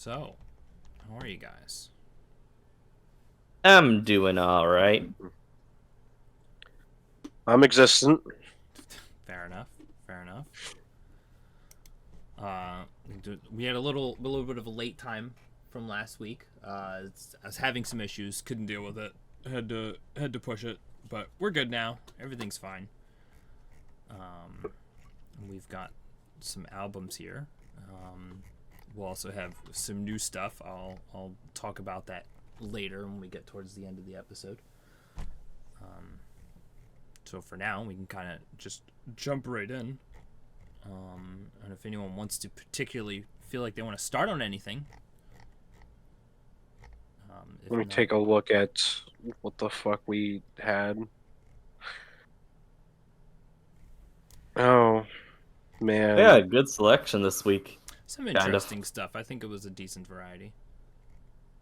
So, how are you guys? I'm doing all right. I'm existent. Fair enough. Fair enough. Uh, we had a little bit of a late time from last week. I was having some issues, couldn't deal with it. Had to push it, but we're good now. Everything's fine. We've got some albums here. We'll also have some new stuff. I'll talk about that later when we get towards the end of the episode. So for now, we can kind of just jump right in. And if anyone wants to particularly feel like they want to start on anything, Let me take a look at what the fuck we had. Oh, man. Yeah, good selection this week. some interesting stuff. I think it was a decent variety.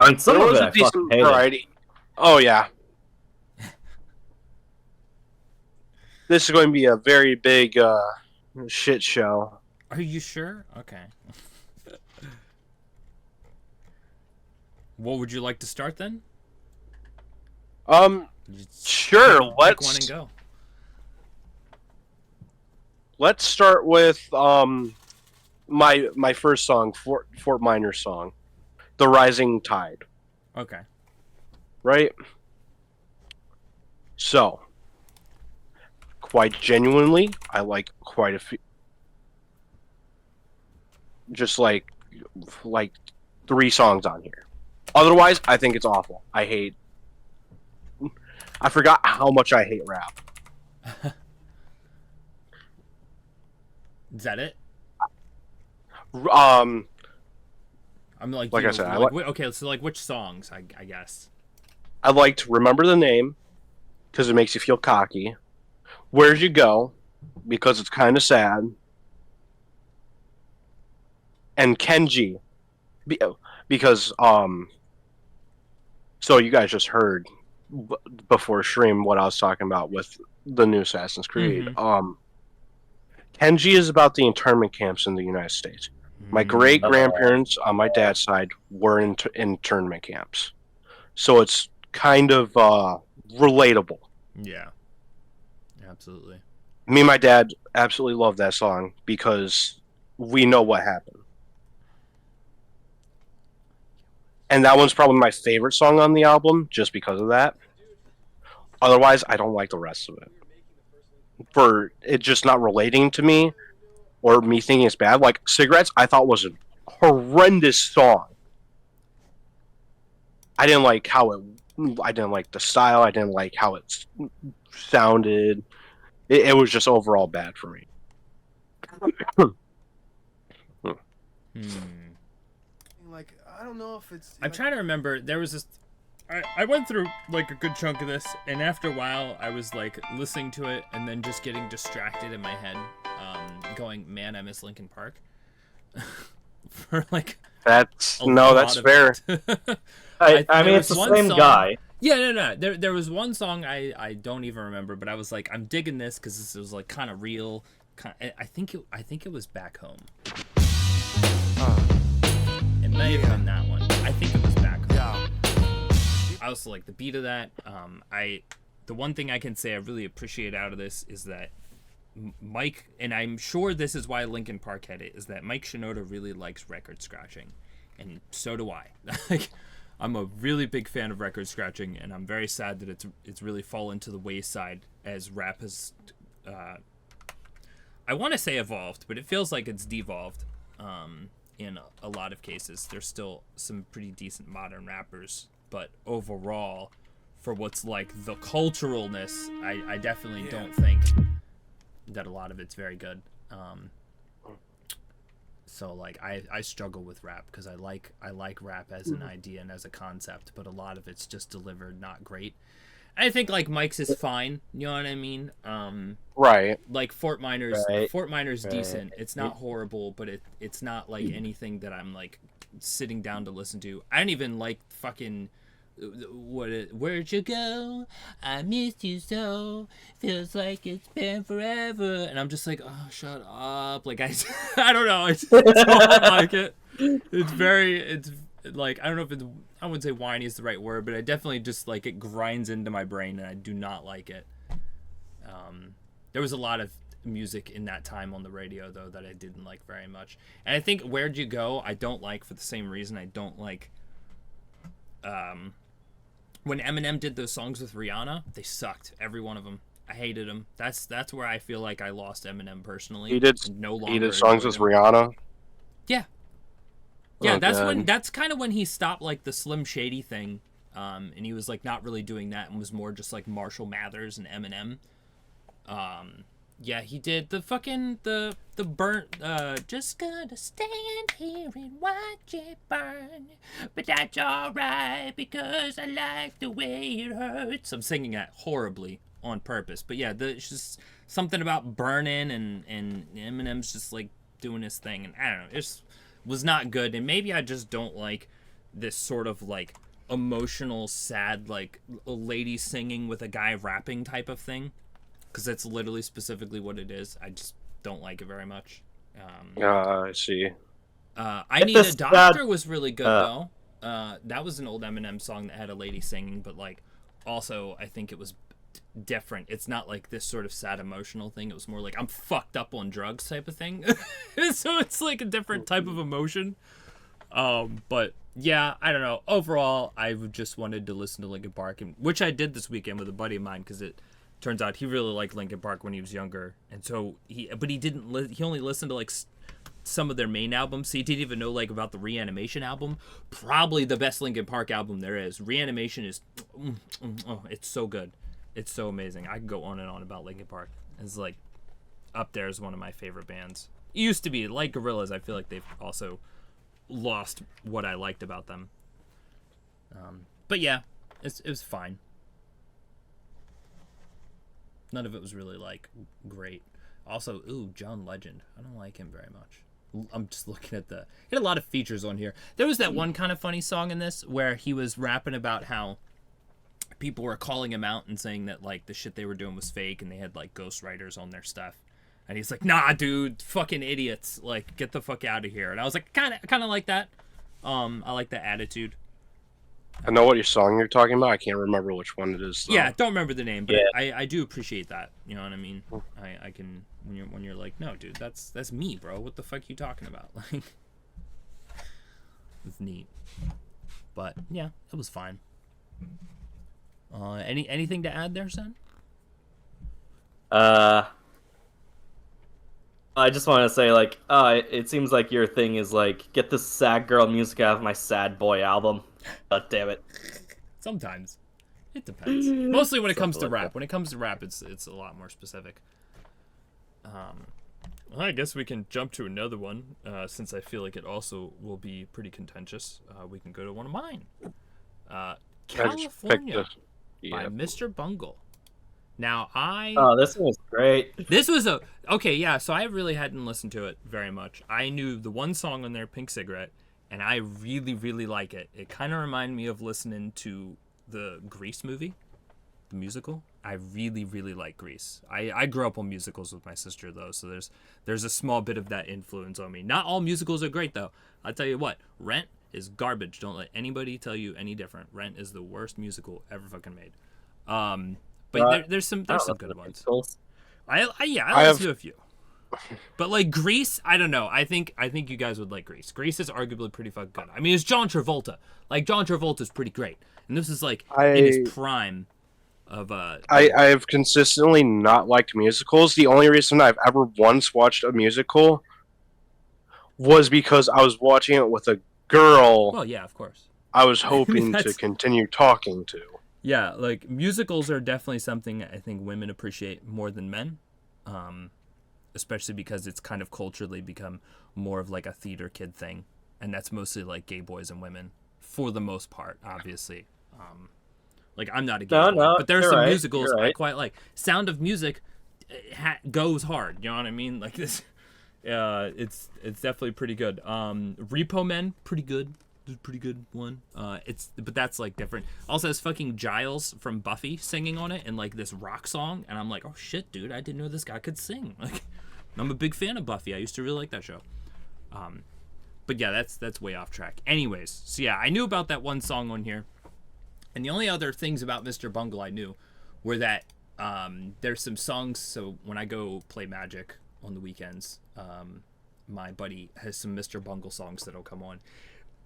On some There of was it, a I decent fucking hated. variety. Oh, yeah. This is going to be a very big shit show. Are you sure? Okay. What would you like to start then? Sure. Pick one and go. Let's start with my first song, Fort Minor song, "The Rising Tide." Okay. Right? So, quite genuinely, I like quite a few. Just like 3 songs on here. Otherwise, I think it's awful. I forgot how much I hate rap. Is that it? Um, I'm like Like you I know, said, I okay, so like which songs? I guess. I like to Remember the Name because it makes you feel cocky. Where'd You Go because it's kind of sad. And Kenji because so you guys just heard before stream what I was talking about with the new Assassin's Creed. Kenji is about the internment camps in the United States. My great grandparents on my dad's side were in internment camps, so it's kind of relatable. Yeah. Absolutely. Me and my dad absolutely love that song because we know what happened. And that one's probably my favorite song on the album just because of that. Otherwise, I don't like the rest of it. For it just not relating to me or me thinking it's bad. Like Cigarettes, I thought was a horrendous song. I didn't like I didn't like the style. I didn't like how it sounded. It was just overall bad for me. Like, I don't know if it's. I'm trying to remember. There was this. I went through like a good chunk of this, and after a while, I was like listening to it, and then just getting distracted in my head, going, "Man, I miss Linkin Park." For like. That's fair. I mean, it's the same guy. Yeah, no. There was one song I don't even remember, but I was like, I'm digging this because this was like kind of real. I think it was Back Home. It may have been that one. I think it was Back Home. Yeah. I also like the beat of that. The one thing I can say I really appreciate out of this is that Mike, and I'm sure this is why Linkin Park had it, is that Mike Shinoda really likes record scratching, and so do I. Like, I'm a really big fan of record scratching, and I'm very sad that it's really fallen to the wayside as rap has, I want to say evolved, but it feels like it's devolved. In a lot of cases, there's still some pretty decent modern rappers, but overall, for what's like the culturalness, I definitely don't think that a lot of it's very good. So like I struggle with rap because I like rap as an idea and as a concept, but a lot of it's just delivered not great. I think like Mike's is fine, you know what I mean? Right. Like Fort Minor's Right. decent. It's not horrible, but it's not like anything that I'm like sitting down to listen to. I didn't even like fucking where'd you go? I missed you so. Feels like it's been forever. And I'm just like, oh, shut up. Like I don't know. I just don't like it. It's very, it's like, I don't know if it's, I wouldn't say whiny is the right word, but I definitely just like it grinds into my brain and I do not like it. There was a lot of music in that time on the radio though that I didn't like very much. And I think Where'd You Go I don't like for the same reason I don't like when Eminem did those songs with Rihanna, they sucked, every one of them. I hated them. That's where I feel like I lost Eminem personally. He did songs with Rihanna. Yeah. Yeah, Oh, that's God. when, that's kind of when he stopped like the Slim Shady thing, and he was like not really doing that and was more just like Marshall Mathers and Eminem. Yeah, he did the fucking the burnt just gonna stand here and watch it burn, but that's alright because I like the way it hurts. I'm singing that horribly on purpose, but yeah, it's just something about burning and Eminem's just like doing his thing, and I don't know, it just was not good. And maybe I just don't like this sort of like emotional, sad, like a lady singing with a guy rapping type of thing. Because that's literally specifically what it is. I just don't like it very much. I see. I Need a Doctor was really good, though. That was an old Eminem song that had a lady singing, but, like, also, I think it was different. It's not, like, this sort of sad emotional thing. It was more like, I'm fucked up on drugs type of thing. So it's, like, a different type of emotion. But, yeah, I don't know. Overall, I just wanted to listen to Linkin Park, which I did this weekend with a buddy of mine, because it turns out he really liked Linkin Park when he was younger, and so he only listened to like some of their main albums, so he didn't even know like about the Reanimation album, probably the best Linkin Park album there is. Reanimation is it's so good, it's so amazing. I can go on and on about Linkin Park. It's like up there as one of my favorite bands. It used to be like Gorillaz. I feel like they've also lost what I liked about them, but yeah, it was fine. None of it was really, like, great. Also, John Legend. I don't like him very much. I'm just looking at he had a lot of features on here. There was that one kind of funny song in this where he was rapping about how people were calling him out and saying that, like, the shit they were doing was fake and they had, like, ghostwriters on their stuff. And he's like, nah, dude, fucking idiots. Like, get the fuck out of here. And I was like, kind of like that. I like that attitude. I know what song you're talking about. I can't remember which one it is, though. Yeah, don't remember the name, but Yeah. I do appreciate that. You know what I mean? I can when you're like, no, dude, that's me, bro. What the fuck you talking about? Like, it's neat. But yeah, it was fine. Anything to add there, son? I just want to say, like, it seems like your thing is like, get this sad girl music out of my sad boy album. God damn it. Sometimes. It depends. Mostly when it comes to Something like rap. that. When it comes to rap, it's a lot more specific. Well, I guess we can jump to another one, since I feel like it also will be pretty contentious. We can go to one of mine. California by Mr. Bungle. Now, this one was great. This was okay, yeah, so I really hadn't listened to it very much. I knew the one song on there, Pink Cigarette, and I really, really like it. It kind of reminded me of listening to the Grease movie, the musical. I really, really like Grease. I grew up on musicals with my sister, though, so there's a small bit of that influence on me. Not all musicals are great, though. I'll tell you what, Rent is garbage. Don't let anybody tell you any different. Rent is the worst musical ever fucking made. But there's some good ones. I listened to a few. But like Grease, I don't know. I think you guys would like Grease. Grease is arguably pretty fucking good. I mean, it's John Travolta. Like John Travolta's pretty great, and this is like in his prime of. I've consistently not liked musicals. The only reason I've ever once watched a musical was because I was watching it with a girl. Well, yeah, of course. I was hoping to continue talking to. Yeah, like musicals are definitely something I think women appreciate more than men. Especially because it's kind of culturally become more of like a theater kid thing, and that's mostly like gay boys and women for the most part, obviously. Like I'm not a gay boy, but there are some musicals I quite like. Sound of Music goes hard, you know what I mean? Like this, it's definitely pretty good. Repo Men, pretty good. Pretty good one. But that's like different. Also has fucking Giles from Buffy singing on it and like this rock song, and I'm like, oh shit, dude, I didn't know this guy could sing. Like, I'm a big fan of Buffy. I used to really like that show. But yeah, that's way off track. Anyways, so yeah, I knew about that one song on here, and the only other things about Mr. Bungle I knew were that there's some songs. So when I go play Magic on the weekends, my buddy has some Mr. Bungle songs that'll come on,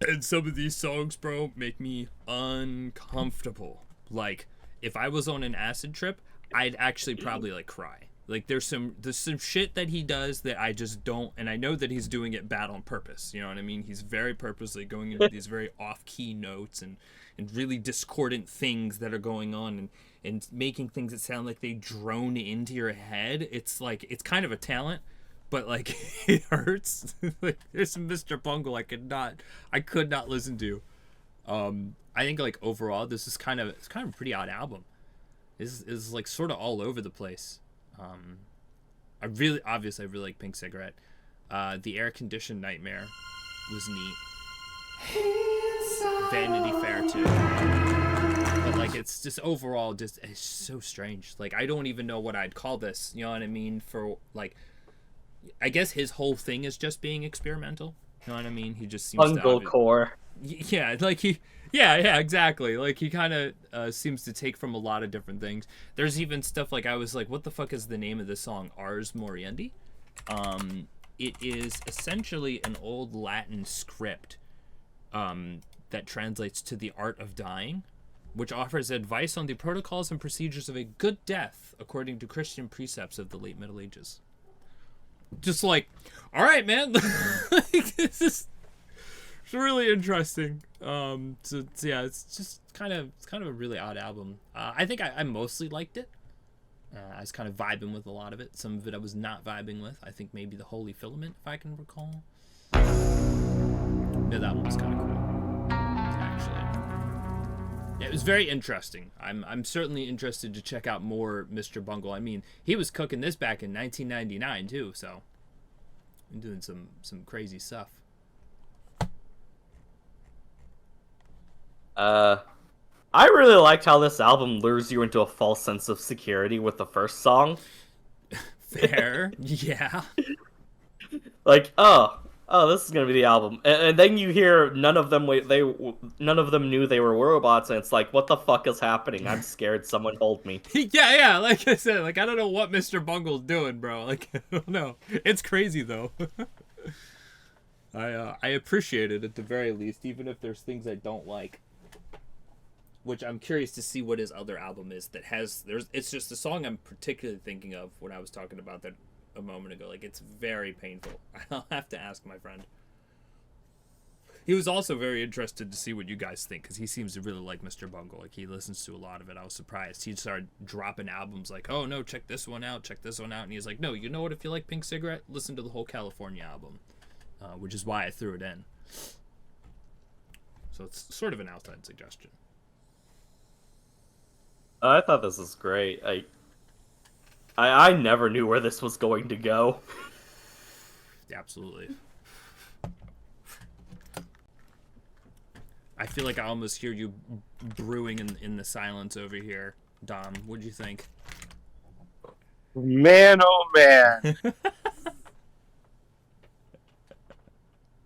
and some of these songs, bro, make me uncomfortable. Like if I was on an acid trip, I'd actually probably like cry. Like there's some shit that he does that I just don't, and I know that he's doing it bad on purpose. You know what I mean? He's very purposely going into these very off-key notes and really discordant things that are going on and making things that sound like they drone into your head. It's like, it's kind of a talent, but like it hurts. Like there's some Mr. Bungle I could not listen to. I think like overall it's kind of a pretty odd album. Is like sort of all over the place. I really like Pink Cigarette. The Air Conditioned Nightmare was neat. Vanity Fair too. But like it's just overall it's so strange. Like I don't even know what I'd call this. You know what I mean? For like, I guess his whole thing is just being experimental. You know what I mean? He just seems Bunglecore. Yeah, like yeah, exactly. Like he kind of seems to take from a lot of different things. There's even stuff like I was like, what the fuck is the name of this song? Ars Moriendi. It is essentially an old Latin script that translates to the art of dying, which offers advice on the protocols and procedures of a good death according to Christian precepts of the late Middle Ages. Just like, all right, man. Like, this is really interesting. So yeah, it's kind of a really odd album. I think I mostly liked it. I was kind of vibing with a lot of it. Some of it I was not vibing with. I think maybe the Holy Filament, if I can recall. No, that one was kind of cool, actually. Yeah, it was very interesting. I'm certainly interested to check out more Mr. Bungle. I mean, he was cooking this back in 1999 too, so I'm doing some crazy stuff. I really liked how this album lures you into a false sense of security with the first song. Fair, yeah. Like, oh, this is gonna be the album, and then you hear none of them knew they were robots, and it's like, what the fuck is happening? I'm scared. Someone hold me. Yeah. Like I said, like I don't know what Mr. Bungle's doing, bro. Like I don't know. It's crazy though. I appreciate it at the very least, even if there's things I don't like. Which I'm curious to see what his other album is that has it's just a song I'm particularly thinking of when I was talking about that a moment ago. Like it's very painful. I'll have to ask my friend. He was also very interested to see what you guys think because he seems to really like Mr. Bungle. Like he listens to a lot of it. I was surprised. He started dropping albums like, oh no, check this one out, and he's like, no, you know what? If you like Pink Cigarette, listen to the whole California album, which is why I threw it in. So it's sort of an outside suggestion. I thought this was great. I never knew where this was going to go. Absolutely. I feel like I almost hear you brewing in the silence over here. Dom, what'd you think? Man, oh man.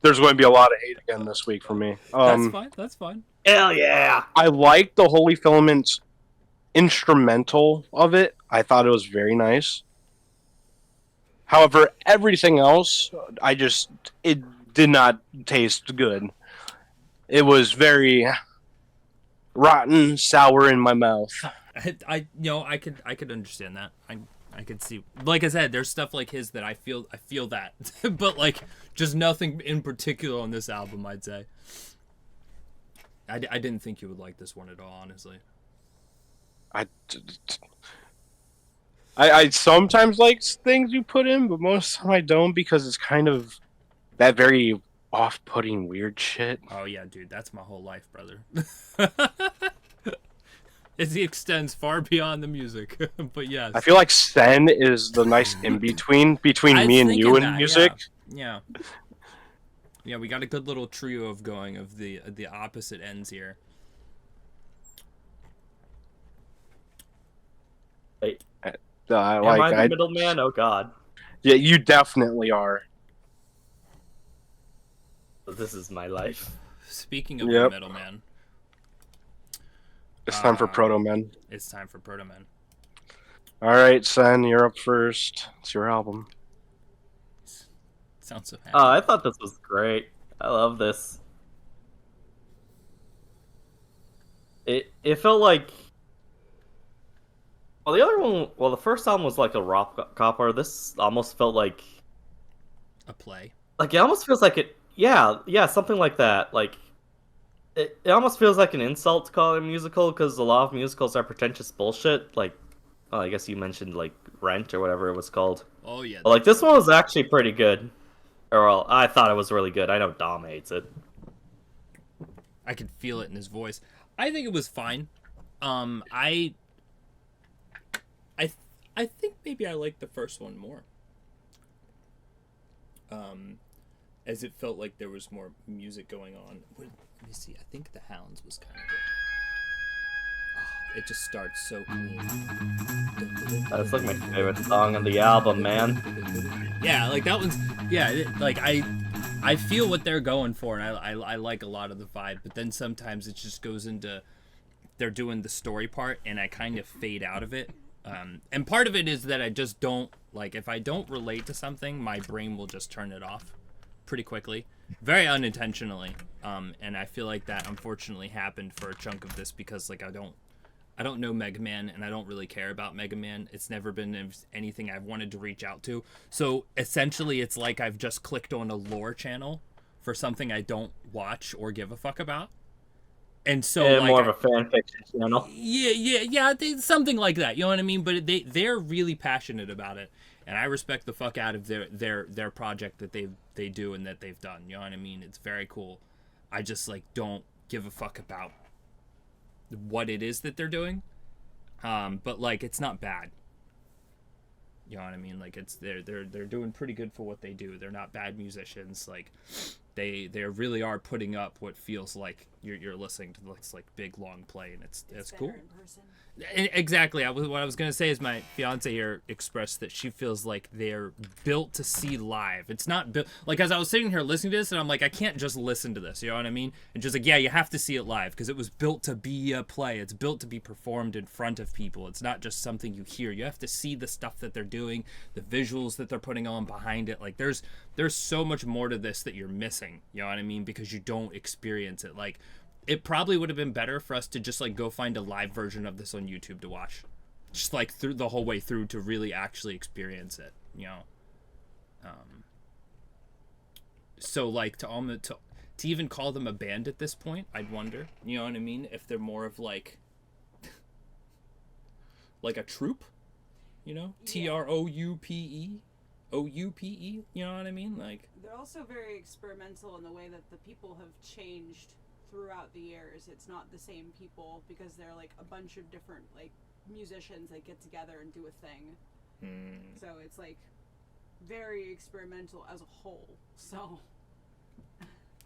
There's going to be a lot of hate again this week for me. That's fine. Hell yeah! I liked the Holy Filament's instrumental of it. I thought it was very nice. However, everything else, it did not taste good. It was very rotten, sour in my mouth. I could understand that. I could see, like I said, there's stuff like his that I feel that, but like just nothing in particular on this album. I'd say. I didn't think you would like this one at all, honestly. I sometimes like things you put in, but most of the time I don't because it's kind of that very off-putting weird shit. Oh yeah, dude, that's my whole life, brother. It extends far beyond the music, but yes. I feel like Sen is the nice in-between me and you in music. Yeah. Yeah, we got a good little trio of the opposite ends here. Wait. Am I the middleman? Oh god. Yeah, you definitely are. This is my life. Speaking of Yep. Metal Man, It's time for Proto Men. it's time for Proto Man. All right, Sen, you're up first. It's your album. Sounds so happy. I thought this was great. I love this. It felt like. Well, the other one. Well, the first album was like a rock opera. This almost felt like. A play. Like it almost feels like it. Yeah, something like that. Like. It almost feels like an insult to call it a musical because a lot of musicals are pretentious bullshit. Like, I guess you mentioned like Rent or whatever it was called. Oh yeah. But, like this one was actually pretty good. Or well, I thought it was really good. I know Dom hates it. I could feel it in his voice. I think it was fine. I think maybe I liked the first one more. As it felt like there was more music going on. Let me see. I think the Hounds was kind of good. Oh, it just starts so clean. That's like my favorite song on the album, man. Yeah, like that one's like I feel what they're going for, and I like a lot of the vibe, but then sometimes it just goes into they're doing the story part, and I kind of fade out of it. And part of it is that I just don't like if I don't relate to something, my brain will just turn it off pretty quickly, very unintentionally. And I feel like that unfortunately happened for a chunk of this because like I don't know Mega Man, and I don't really care about Mega Man. It's never been anything I've wanted to reach out to. So essentially, it's like I've just clicked on a lore channel for something I don't watch or give a fuck about. And so, And like, more of a fan fiction channel. yeah, something like that. You know what I mean? But they're really passionate about it, and I respect the fuck out of their project that they do and that they've done. You know what I mean? It's very cool. I just like don't give a fuck about what it is that they're doing, but like it's not bad. You know what I mean? Like it's they're doing pretty good for what they do. They're not bad musicians. Like they really are putting up what feels like you're listening to this like big long play, and it's cool. In person. Exactly. What I was gonna say is my fiance here expressed that she feels like they're built to see live. It's not built like as I was sitting here listening to this, and I'm like, I can't just listen to this. You know what I mean? And just like, yeah, you have to see it live because it was built to be a play. It's built to be performed in front of people. It's not just something you hear. You have to see the stuff that they're doing, the visuals that they're putting on behind it. Like there's so much more to this that you're missing. You know what I mean? Because you don't experience it. Like. It probably would have been better for us to just like go find a live version of this on YouTube to watch, just like through the whole way through to really actually experience it, you know. So like to even call them a band at this point, I'd wonder, you know what I mean, if they're more of like a troupe, you know, TROUPE, OUPE, you know what I mean, like. They're also very experimental in the way that the people have changed throughout the years. It's not the same people because they're like a bunch of different like musicians that get together and do a thing. So it's like very experimental as a whole. So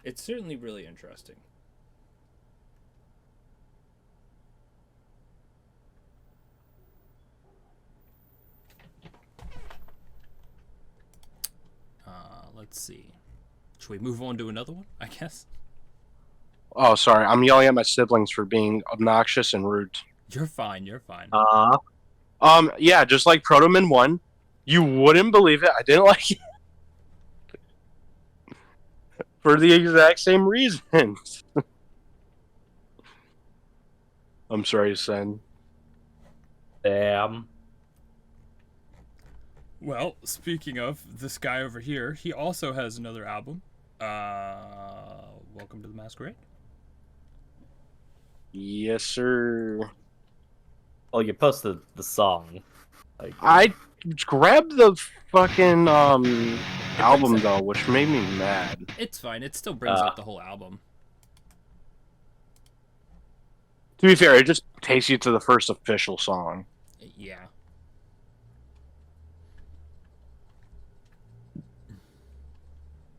It's certainly really interesting. Let's see. Should we move on to another one, I guess? Oh, sorry. I'm yelling at my siblings for being obnoxious and rude. You're fine, you're fine. Yeah, just like Proto Man 1. You wouldn't believe it. I didn't like it. For the exact same reasons. I'm sorry, Sen. Damn. Well, speaking of this guy over here, he also has another album. Welcome to the Masquerade. Yes, sir. Oh, you posted the song. Like, I grabbed the fucking album though, which made me mad. It's fine. It still brings up the whole album. To be fair, it just takes you to the first official song. Yeah.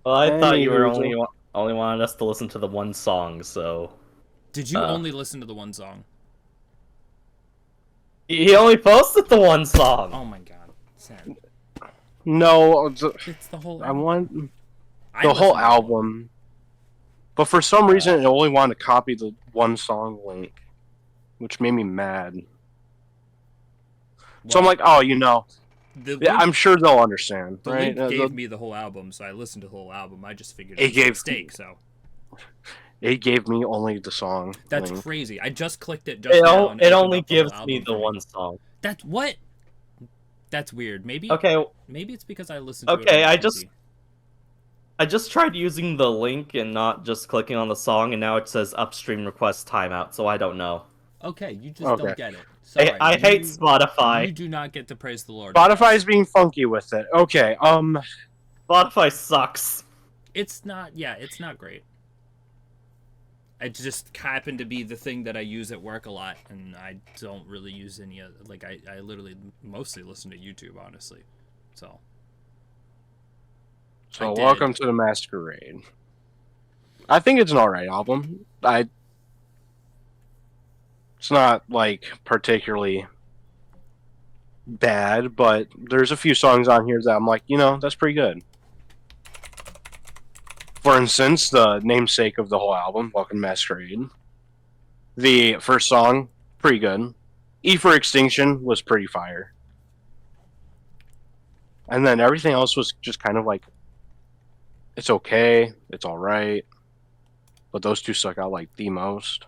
well, I thought you were Anywho. only wanted us to listen to the one song, so Did you only listen to the one song? he only posted the one song. Oh my god. Sad. No, It's the whole I album. want I the whole listened to it. album. But for some reason, it only wanted to copy the one song link, which made me mad. So I'm like, oh, the yeah, link, I'm sure they'll understand, the right? link gave me the whole album, so I listened to the whole album. I just figured It it was a gave- mistake. So It gave me only the song. that's link. crazy. I just clicked it just now. And It opened only up the whole gives me album the for one song. That's what. That's weird. Maybe. Okay, Maybe it's because I listened to it. Okay, on I PC. just tried using the link and not just clicking on the song, and now it says upstream request timeout, so I don't know. Okay, you just Okay. don't get it. Sorry, I hate You Spotify. do not get to praise the Lord. Spotify's being funky with it. Okay, Spotify sucks. It's not. Yeah, it's not great. It just happened to be the thing that I use at work a lot, and I don't really use any other. Like I literally mostly listen to YouTube, honestly. So. I did. Welcome to the Masquerade. I think it's an alright album. It's not like particularly bad, but there's a few songs on here that I'm like, that's pretty good. For instance, the namesake of the whole album, Welcome to Masquerade. The first song, pretty good. E for Extinction was pretty fire. And then everything else was just kind of like, it's okay, it's alright. But those two stuck out like the most.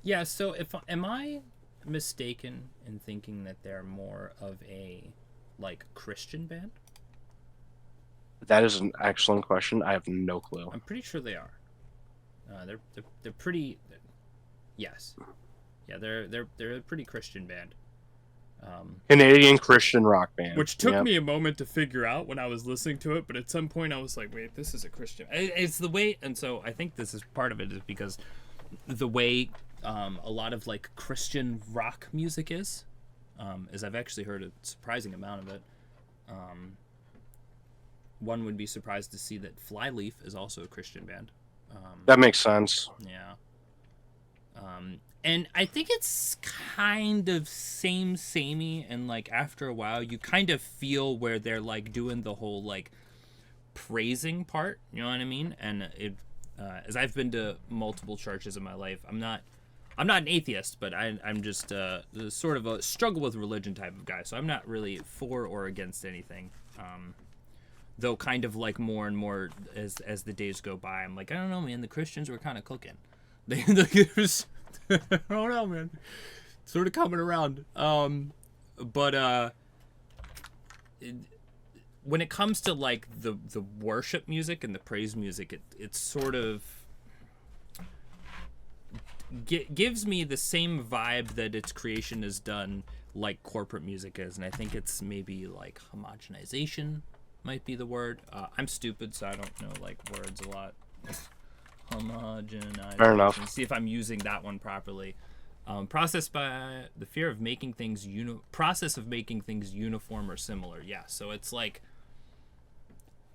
Yeah. So am I mistaken in thinking that they're more of a like Christian band? That is an excellent question. I have no clue. I'm pretty sure they are. They're pretty. Yes. Yeah, they're a pretty Christian band. Canadian Christian rock band. Which took Yep. me a moment to figure out when I was listening to it, but at some point I was like, wait, this is a Christian. It's the way, and so I think this is part of it is because the way a lot of like Christian rock music is I've actually heard a surprising amount of it. One would be surprised to see that Flyleaf is also a Christian band. That makes sense. Yeah. And I think it's kind of samey, and like after a while you kind of feel where they're like doing the whole like praising part, you know what I mean? And it as I've been to multiple churches in my life, I'm not an atheist, but I'm just sort of a struggle with religion type of guy, so I'm not really for or against anything. Though kind of like more and more as the days go by, I'm like, I don't know, man, the Christians were kind of cooking. I don't know, man. Sort of coming around. But when it comes to like the worship music and the praise music, it sort of gives me the same vibe that its creation is done like corporate music is, and I think it's maybe like homogenization might be the word. I'm stupid, so I don't know like words a lot. Homogenization. Fair enough. See if I'm using that one properly. Process by the fear of making things process of making things uniform or similar. Yeah, so it's like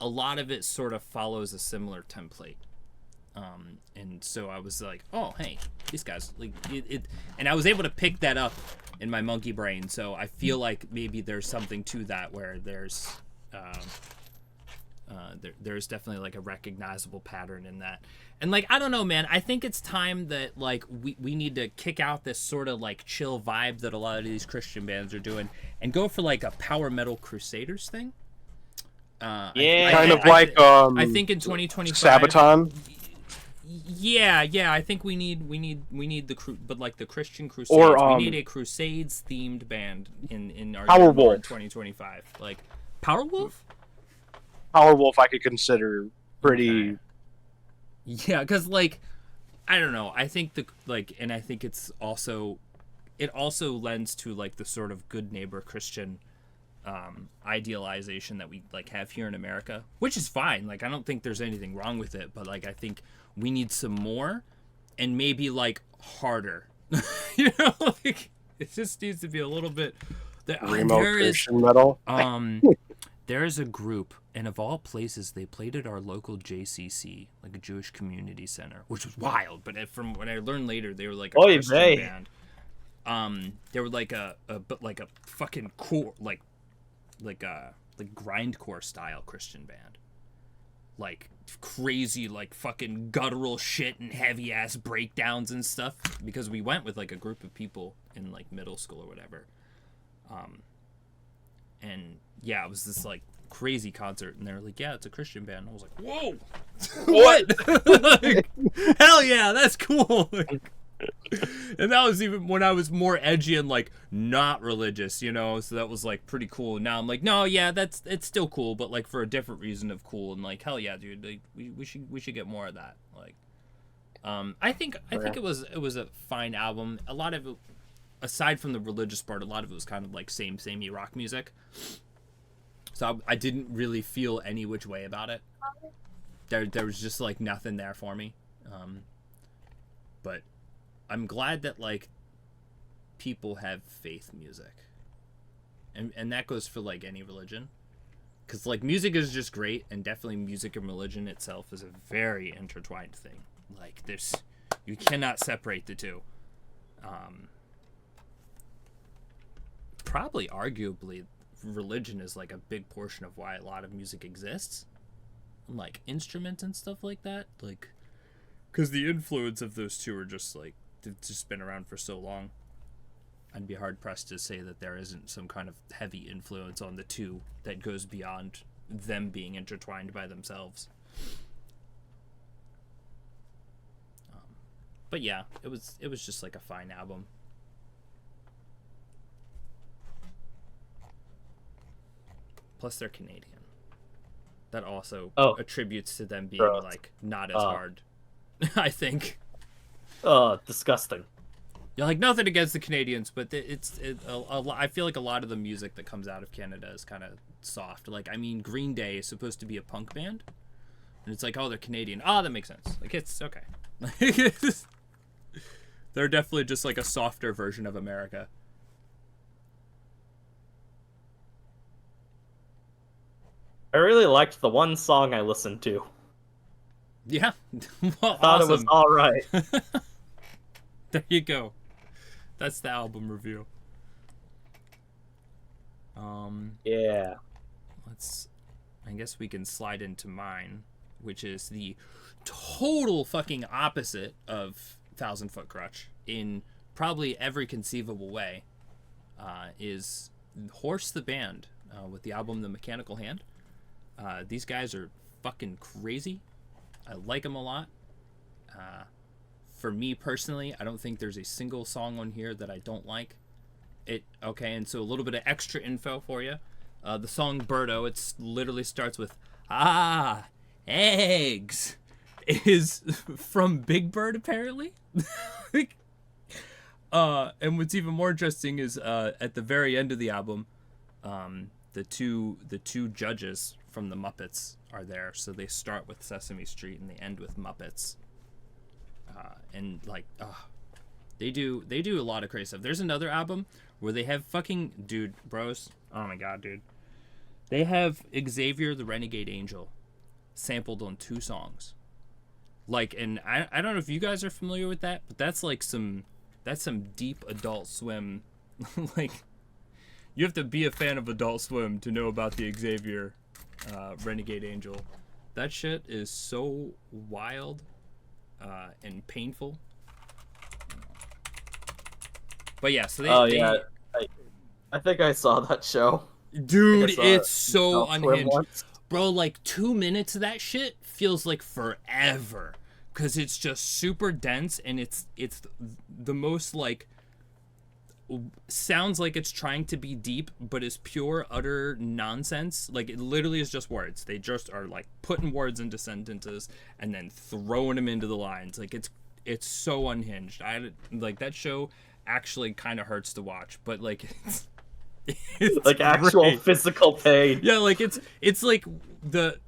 a lot of it sort of follows a similar template. And so I was like, oh, hey, these guys like it, and I was able to pick that up in my monkey brain. So I feel like maybe there's something to that where there's definitely like a recognizable pattern in that. And like, I don't know, man, I think it's time that like we need to kick out this sort of like chill vibe that a lot of these Christian bands are doing and go for like a power metal Crusaders thing. Yeah. Kind of like I think in 2025 Sabaton. Yeah, I think we need but like the Christian Crusades. Or, we need a Crusades themed band in our Powerwolf. year in 2025. Like Powerwolf? Powerwolf I could consider pretty. Okay. Yeah, because like I don't know. I think and I think it also lends to like the sort of good neighbor Christian idealization that we like have here in America, which is fine. Like I don't think there's anything wrong with it, but like I think we need some more and maybe like harder. You know, like it just needs to be a little bit. Emo Christian metal. There is a group, and of all places, they played at our local JCC, like a Jewish community center, which was wild. But from what I learned later, they were like a Christian band. They were like a fucking core, like grindcore style Christian band. like crazy like fucking guttural shit and heavy ass breakdowns and stuff, because we went with like a group of people in like middle school or whatever. And yeah, it was this like crazy concert, and they were like, yeah, it's a Christian band. I was like, whoa, what? Like, hell yeah, that's cool. And that was even when I was more edgy and like not religious, you know, so that was like pretty cool. And now I'm like, no, yeah, it's still cool, but like for a different reason of cool. And like, hell yeah, dude, like, we should get more of that. Like, I think it was a fine album. A lot of it, aside from the religious part, a lot of it was kind of like samey rock music. So I didn't really feel any which way about it. There was just like nothing there for me. But I'm glad that like people have faith music, and that goes for like any religion, because like music is just great, and definitely music and religion itself is a very intertwined thing. Like you cannot separate the two. Probably arguably religion is like a big portion of why a lot of music exists, like instruments and stuff like that, like because the influence of those two are just like, it's just been around for so long. I'd be hard pressed to say that there isn't some kind of heavy influence on the two that goes beyond them being intertwined by themselves. But yeah, it was just like a fine album. Plus they're Canadian. That also attributes to them being like not as hard, I think. Disgusting. Yeah, like nothing against the Canadians, but I feel like a lot of the music that comes out of Canada is kind of soft. Like, I mean, Green Day is supposed to be a punk band, and it's like, oh, they're Canadian. Oh, that makes sense. Like, it's okay. They're definitely just like a softer version of America. I really liked the one song I listened to. Yeah. Well, Thought it was all right. There you go. That's the album review. Yeah. I guess we can slide into mine, which is the total fucking opposite of Thousand Foot Crutch in probably every conceivable way. Is Horse the Band with the album The Mechanical Hand. These guys are fucking crazy. I like them a lot. For me personally, I don't think there's a single song on here that I don't like. Okay, and so a little bit of extra info for you. The song Birdo, it literally starts with, eggs, is from Big Bird, apparently. And what's even more interesting is at the very end of the album, the two judges from the Muppets are there. So they start with Sesame Street and they end with Muppets. And like, they do a lot of crazy stuff. There's another album where they have fucking bros. Oh my god, dude. They have Xavier the Renegade Angel sampled on 2 songs. Like, and I don't know if you guys are familiar with that, but that's some deep Adult Swim. Like, you have to be a fan of Adult Swim to know about the Xavier Renegade Angel. That shit is so wild and painful. But yeah, so yeah. I think I saw that show. Dude, it's so unhinged. Bro, like 2 minutes of that shit feels like forever. Because it's just super dense, and it's the most, like, sounds like it's trying to be deep, but is pure, utter nonsense. Like, it literally is just words. They just are, like, putting words into sentences and then throwing them into the lines. Like, it's so unhinged. Like, that show actually kind of hurts to watch, but, like, it's like actual great. Physical pain. Yeah, like, it's like the...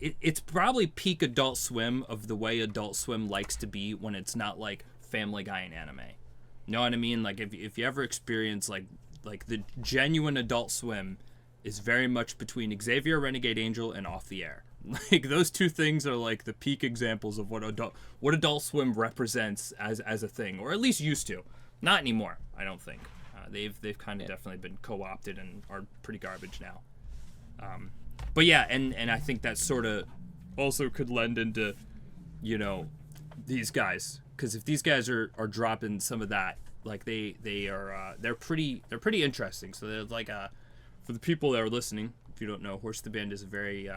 it's probably peak Adult Swim of the way Adult Swim likes to be when it's not like Family Guy and anime. You know what I mean? Like if you ever experience like the genuine Adult Swim is very much between Xavier Renegade Angel and Off the Air. Like those two things are like the peak examples of what Adult Swim represents as a thing, or at least used to. Not anymore, I don't think. They've kind of definitely been co-opted and are pretty garbage now. But yeah, and I think that sort of also could lend into, you know, these guys, because if these guys are dropping some of that, like they're pretty interesting. So they're like for the people that are listening, if you don't know, Horse the Band is a very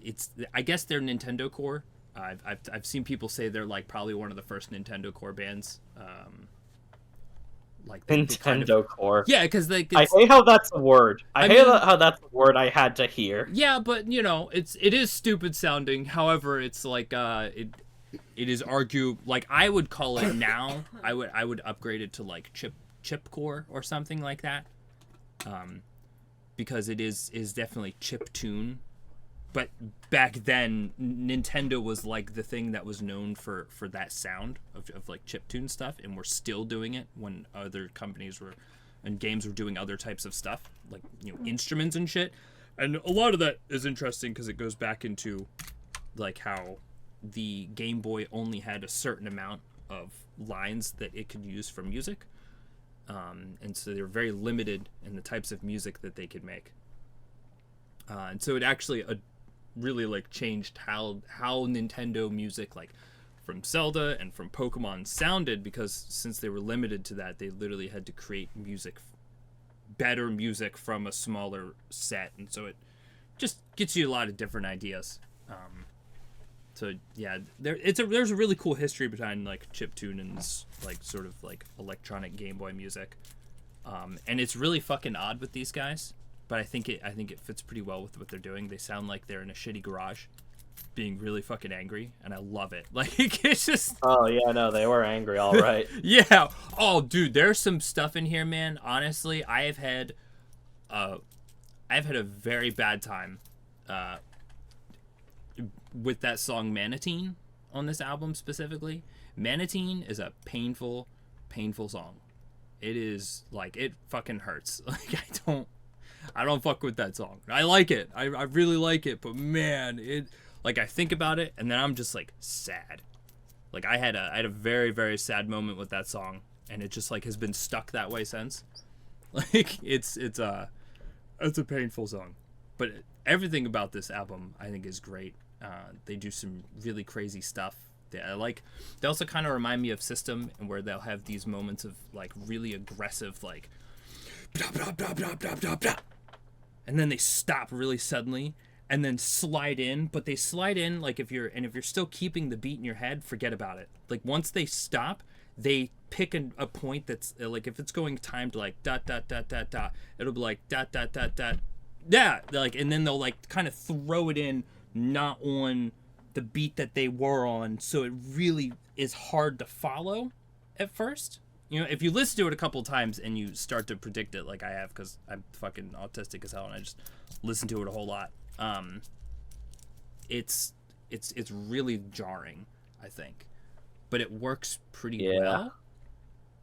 it's, I guess they're Nintendo core. I've seen people say they're like probably one of the first Nintendo core bands. Like Nintendo kind of, Core. yeah, because they. I hate how that's a word. I hate mean, how that's a word I had to hear. Yeah, but you know, it is stupid sounding. However, it's like it is like I would call it now. I would upgrade it to like chip core or something like that. Because it is definitely chip tune. But back then, Nintendo was like the thing that was known for that sound of like chiptune stuff, and we're still doing it when other companies were and games were doing other types of stuff, like, you know, instruments and shit. And a lot of that is interesting because it goes back into like how the Game Boy only had a certain amount of lines that it could use for music, and so they were very limited in the types of music that they could make. And so it actually really like changed how Nintendo music, like from Zelda and from Pokemon, sounded, because since they were limited to that, they literally had to create better music from a smaller set, and so it just gets you a lot of different ideas. So yeah, there's a really cool history behind like chiptune and this, like sort of like electronic Game Boy music, and it's really fucking odd with these guys. But I think it fits pretty well with what they're doing. They sound like they're in a shitty garage, being really fucking angry, and I love it. Like, it's just. Oh yeah, no, they were angry, all right. Yeah. Oh, dude, there's some stuff in here, man. Honestly, I've had a very bad time, with that song Manatine on this album specifically. Manatine is a painful song. It is like, it fucking hurts. Like, I don't fuck with that song. I like it. I really like it, but man, it, like, I think about it and then I'm just like sad. Like, I had a very, very sad moment with that song, and it just like has been stuck that way since. Like, it's a painful song, but everything about this album I think is great. They do some really crazy stuff. They also kind of remind me of System, and where they'll have these moments of like really aggressive, like blah, blah, blah, blah, blah, blah, blah. And then they stop really suddenly and then slide in, but they slide in like if you're still keeping the beat in your head, forget about it. Like, once they stop, they pick a point that's like, if it's going timed like dot dot dot dot dot, it'll be like dot dot dot dot, yeah, like, and then they'll like kind of throw it in not on the beat that they were on, so it really is hard to follow at first. You know, if you listen to it a couple times and you start to predict it, like I have, because I'm fucking autistic as hell and I just listen to it a whole lot, it's really jarring, I think, but it works pretty well.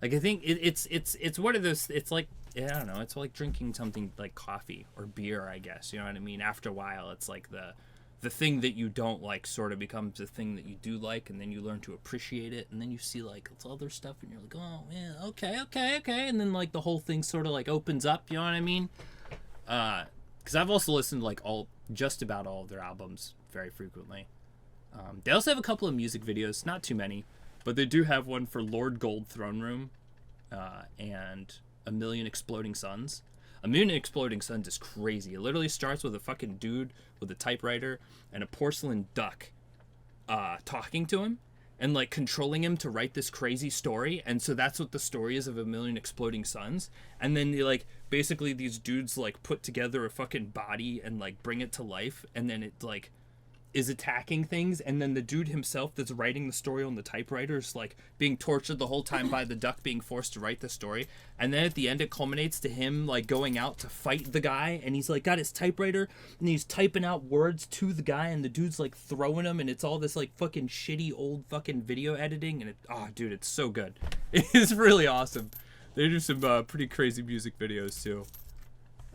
Like, I think it's one of those. It's like, I don't know. It's like drinking something like coffee or beer, I guess. You know what I mean? After a while, it's like the thing that you don't like sort of becomes the thing that you do like, and then you learn to appreciate it, and then you see like it's other stuff, and you're like, oh yeah, okay, and then like the whole thing sort of like opens up. You know what I mean? Because I've also listened to like just about all of their albums very frequently. They also have a couple of music videos, not too many, but they do have one for Lord Gold Throne Room, and A Million Exploding Suns. A Million Exploding Suns is crazy. It literally starts with a fucking dude with a typewriter and a porcelain duck talking to him and like controlling him to write this crazy story. And so that's what the story is of A Million Exploding Suns. And then like basically these dudes like put together a fucking body and like bring it to life, and then it like is attacking things, and then the dude himself that's writing the story on the typewriter is like being tortured the whole time by the duck being forced to write the story. And then at the end it culminates to him like going out to fight the guy, and he's like got his typewriter and he's typing out words to the guy, and the dude's like throwing them, and it's all this like fucking shitty old fucking video editing, and dude, it's so good. It is really awesome. They do some pretty crazy music videos too.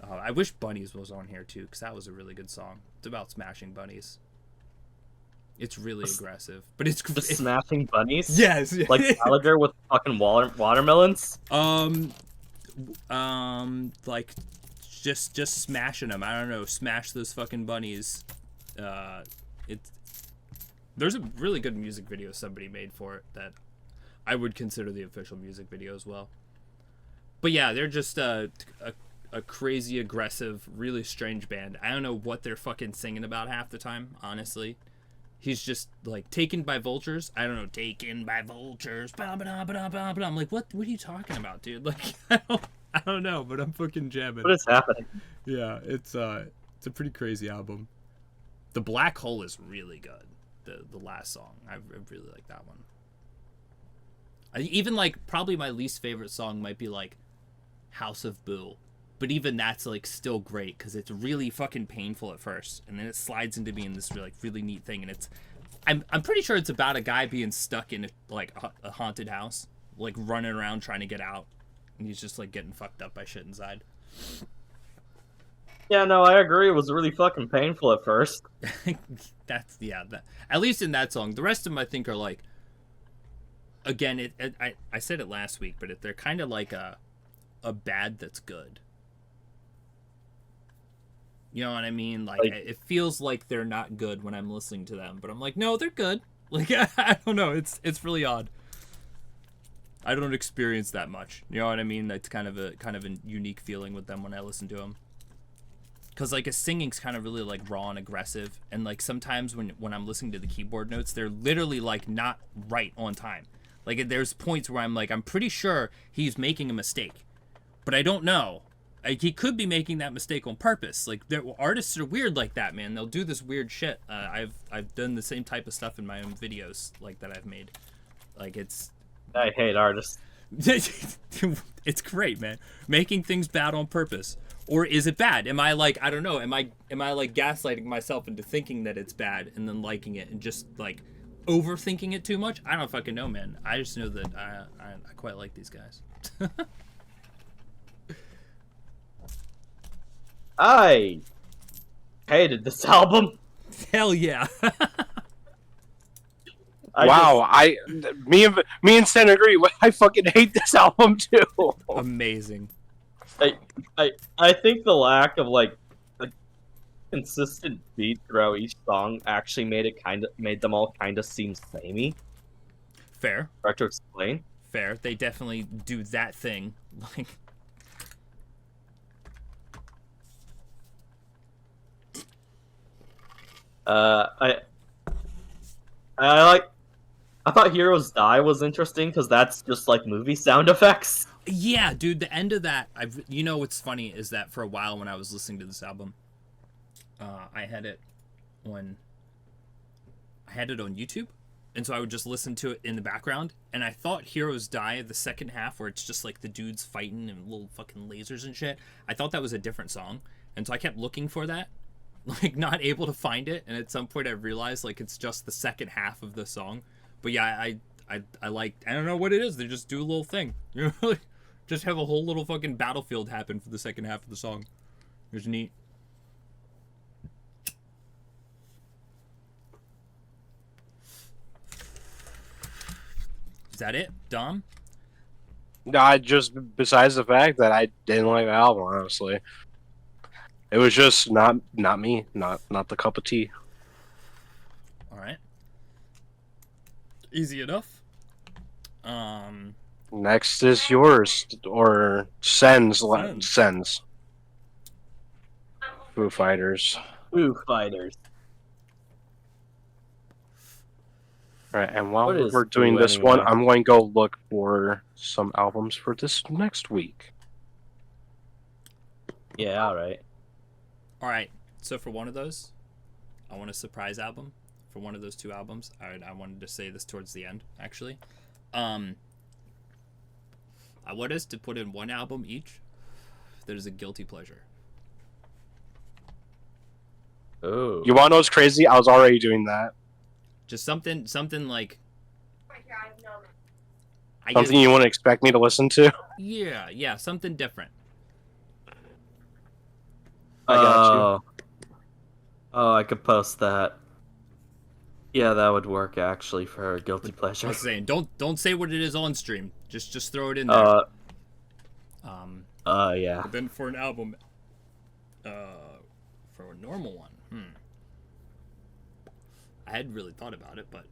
I wish Bunnies was on here too, because that was a really good song. It's about smashing bunnies. It's really aggressive, but it's smashing bunnies. Yes, like Gallagher with fucking watermelons. Like just smashing them. I don't know, smash those fucking bunnies. It's there's a really good music video somebody made for it that I would consider the official music video as well. But yeah, they're just a crazy aggressive, really strange band. I don't know what they're fucking singing about half the time, honestly. He's just like taken by vultures. I don't know, taken by vultures. Ba-ba-da-ba-da-ba-ba-da. I'm like, what are you talking about, dude? Like, I don't know, but I'm fucking jamming. What is happening? Yeah, it's a pretty crazy album. The Black Hole is really good. The last song, I really like that one. Even like probably my least favorite song might be like House of Boo, but even that's like still great because it's really fucking painful at first, and then it slides into being this really neat thing, and it's I'm pretty sure it's about a guy being stuck in a haunted house, like running around trying to get out, and he's just like getting fucked up by shit inside. Yeah, no, I agree. It was really fucking painful at first. That's at least in that song. The rest of them I think are like, again, I said it last week, but they're kind of like a bad that's good. You know what I mean? Like it feels like they're not good when I'm listening to them, but I'm like, no, they're good. Like I don't know, it's really odd. I don't experience that much. You know what I mean? That's kind of a unique feeling with them when I listen to them. Because like his singing's kind of really like raw and aggressive, and like sometimes when I'm listening to the keyboard notes, they're literally like not right on time. Like there's points where I'm like, I'm pretty sure he's making a mistake, but I don't know. Like he could be making that mistake on purpose. Like artists are weird like that, man. They'll do this weird shit. I've done the same type of stuff in my own videos like that I've made. Like I hate artists. It's great, man. Making things bad on purpose. Or is it bad? Am I like, I don't know, am I like gaslighting myself into thinking that it's bad and then liking it and just like overthinking it too much? I don't fucking know, man. I just know that I quite like these guys. I hated this album. Hell yeah. Me and Sen agree. I fucking hate this album too. Amazing. I think the lack of like a consistent beat throughout each song actually made them all kind of seem samey. Fair. Hard to explain. Fair. They definitely do that thing. Like I thought Heroes Die was interesting because that's just like movie sound effects. yeah, dude, the end of that, you know what's funny is that for a while when I was listening to this album, I had it on YouTube, and so I would just listen to it in the background, and I thought Heroes Die, the second half where it's just like the dudes fighting and little fucking lasers and shit, I thought that was a different song, and so I kept looking for that, like not able to find it, and at some point I realized like it's just the second half of the song. But yeah, I like, I don't know what it is, they just do a little thing, you know. Just have a whole little fucking battlefield happen for the second half of the song. It was neat. Is that it, Dom? No, just besides the fact that I didn't like the album, honestly. It was just not me, not the cup of tea. All right. Easy enough. Next is yours, or Sen's. Foo Fighters. Foo Fighters. Right, and while What is we're doing Foo this anyway? one, I'm going to go look for some albums for this next week. Yeah, alright. All right. So for one of those, I want a surprise album. For one of those two albums, I wanted to say this towards the end, actually. I want us to put in one album each that is a guilty pleasure. Oh. You want to know what's crazy? I was already doing that. Just something like. I Something you wouldn't expect me to listen to? Yeah, something different. I got you. Oh, I could post that. Yeah, that would work actually for a guilty I pleasure. was saying, don't say what it is on stream. Just throw it in there. Yeah. But then for an album, for a normal one, I hadn't really thought about it, but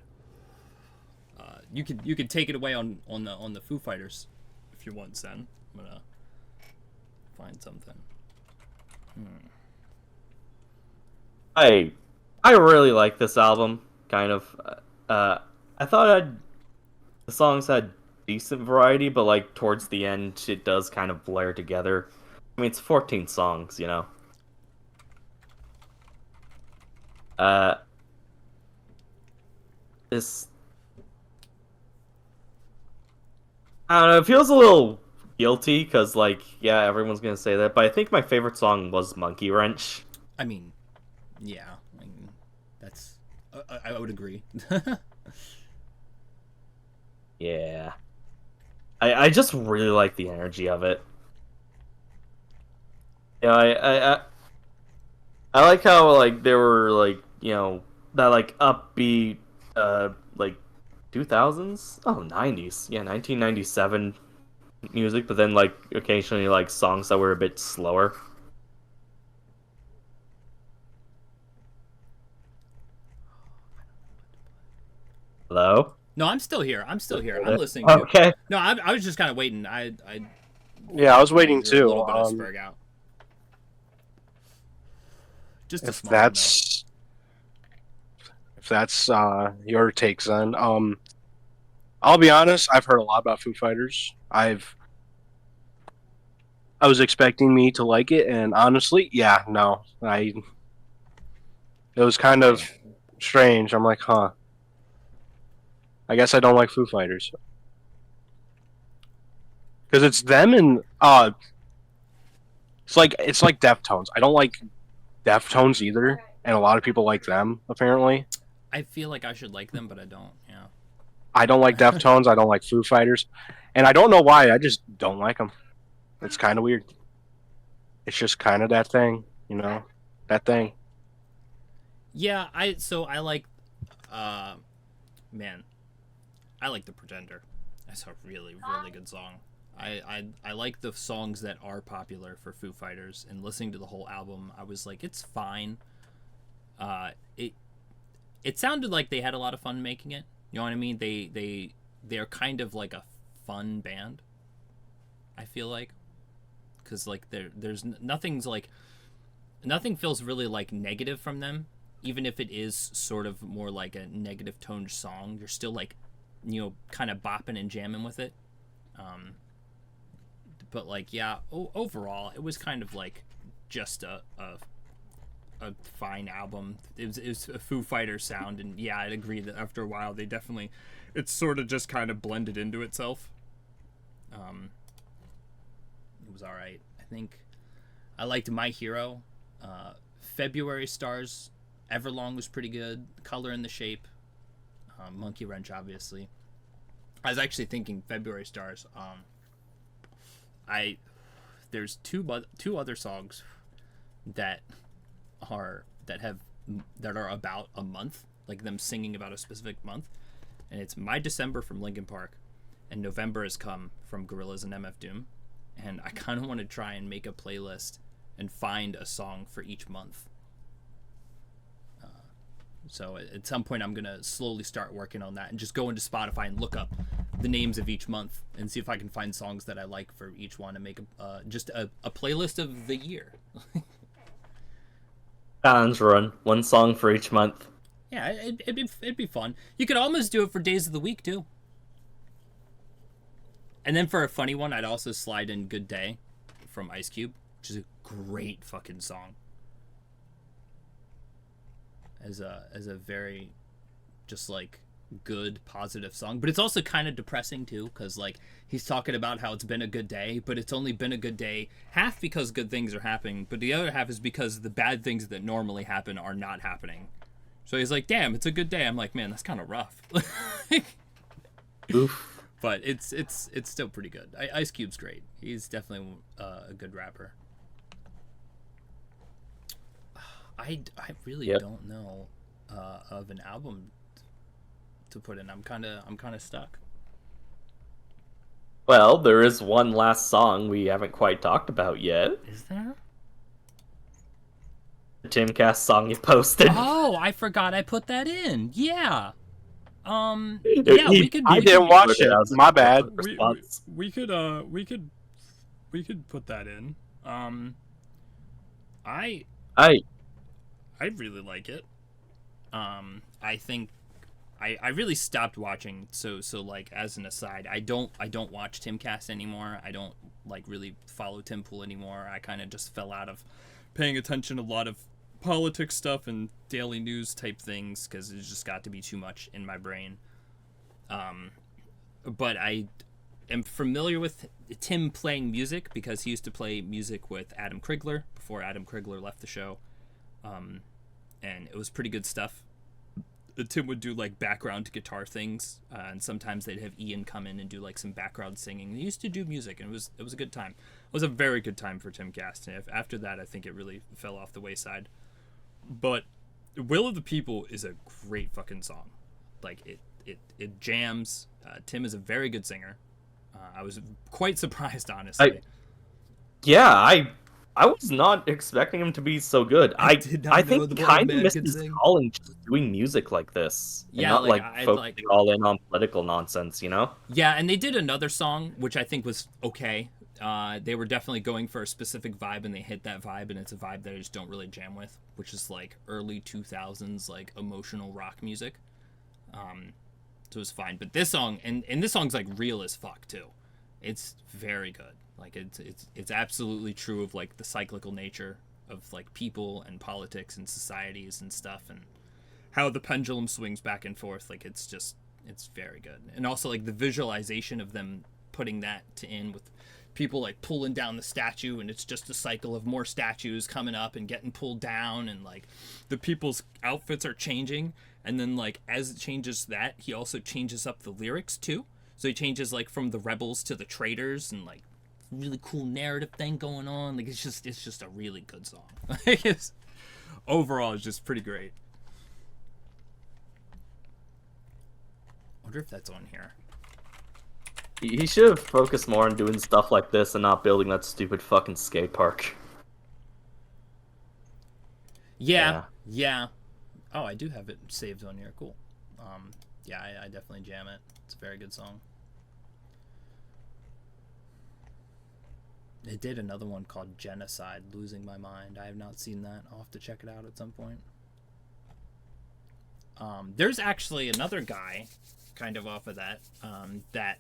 you could take it away on the Foo Fighters if you want, Sen. I'm gonna find something. I really like this album. Kind of. I thought the songs had decent variety, but like towards the end, it does kind of blur together. I mean, it's 14 songs, you know. This, I don't know. It feels a little guilty because, like, yeah, everyone's gonna say that, but I think my favorite song was Monkey Wrench. I mean, yeah, I mean, that's I would agree. Yeah. I just really like the energy of it. You know, I like how like there were like, you know, that like upbeat like 2000s? Oh, 90s. Yeah, 1997 music, but then like occasionally like songs that were a bit slower. Hello? No, I'm still here. I'm listening to you. Okay. No, I was just kind of waiting. I Yeah, I was waiting a too. little bit of Spurg out. Just a If small that's your takes, then I'll be honest. I've heard a lot about Foo Fighters. I was expecting me to like it, and honestly, yeah, no, it was kind of strange. I'm like, huh. I guess I don't like Foo Fighters because it's them and it's like Deftones. I don't like Deftones either, and a lot of people like them apparently. I feel like I should like them, but I don't. Yeah. I don't like Deftones. I don't like Foo Fighters, and I don't know why. I just don't like them. It's kind of weird. It's just kind of that thing, you know, that thing. Yeah, I like, man, I like The Pretender. That's a really, really good song. I like the songs that are popular for Foo Fighters, and listening to the whole album, I was like, it's fine. It sounded like they had a lot of fun making it. You know what I mean? They're kind of like a fun band, I feel like, because like nothing feels really like negative from them. Even if it is sort of more like a negative toned song, you're still like, you know, kind of bopping and jamming with it. But like, yeah, overall, it was kind of like just a fine album. It was a Foo Fighters sound, and yeah, I'd agree that after a while, it's sort of just kind of blended into itself. It was all right. I think I liked My Hero. February Stars, Everlong was pretty good. Color and the Shape, Monkey Wrench, obviously. I was actually thinking February Stars. There's two other songs that are about a month, like them singing about a specific month, and it's My December from Linkin Park, and November Has Come from Gorillaz and MF Doom, and I kind of want to try and make a playlist and find a song for each month. So at some point I'm going to slowly start working on that and just go into Spotify and look up the names of each month and see if I can find songs that I like for each one and make just a playlist of the year. Challenge run. One song for each month. Yeah, it'd be fun. You could almost do it for days of the week too. And then for a funny one, I'd also slide in Good Day from Ice Cube, which is a great fucking song. As a very just like good positive song, but it's also kind of depressing too, because like he's talking about how it's been a good day, but it's only been a good day half because good things are happening, but the other half is because the bad things that normally happen are not happening. So he's like, damn, it's a good day. I'm like, man, that's kind of rough. Oof. But it's still pretty good. Ice Cube's great. He's definitely a good rapper. I really don't know of an album to put in. I'm kind of stuck. Well, there is one last song we haven't quite talked about yet. Is there? Timcast song you posted. Oh, I forgot I put that in. Yeah. Yeah, He- we could. I we didn't could- watch I it. was My bad. response. we could put that in. I I really like it. I think I really stopped watching. So like as an aside, I don't watch Timcast anymore. I don't like really follow Tim Pool anymore. I kind of just fell out of paying attention to a lot of politics stuff and daily news type things because it just got to be too much in my brain. But I am familiar with Tim playing music because he used to play music with Adam Krigler before Adam Krigler left the show. And it was pretty good stuff. Tim would do like background guitar things, and sometimes they'd have Ian come in and do like some background singing. He used to do music, and it was a good time. It was a very good time for Timcast. And after that, I think it really fell off the wayside. But Will of the People is a great fucking song. Like it jams. Tim is a very good singer. I was quite surprised, honestly. I was not expecting him to be so good. I did not I know think the he blind kind of man missed could his sing. calling just doing music like this. And Yeah, not like, like I'd focusing all in on political nonsense, you know? Yeah, and they did another song which I think was okay. They were definitely going for a specific vibe, and they hit that vibe, and it's a vibe that I just don't really jam with, which is like early 2000s like emotional rock music. So it was fine, but this song and this song's like real as fuck too. It's very good. Like it's absolutely true of like the cyclical nature of like people and politics and societies and stuff, and how the pendulum swings back and forth. Like it's very good. And also like the visualization of them putting that in with people like pulling down the statue, and it's just a cycle of more statues coming up and getting pulled down, and like the people's outfits are changing, and then like as it changes that, he also changes up the lyrics too. So he changes like from the rebels to the traitors, and like really cool narrative thing going on. Like it's just a really good song. Like overall it's just pretty great. Wonder if that's on here. He should have focused more on doing stuff like this and not building that stupid fucking skate park. Yeah. Oh, I do have it saved on here. Cool. Yeah, I definitely jam it. It's a very good song. They did another one called Genocide, Losing My Mind. I have not seen that. I'll have to check it out at some point. There's actually another guy kind of off of that that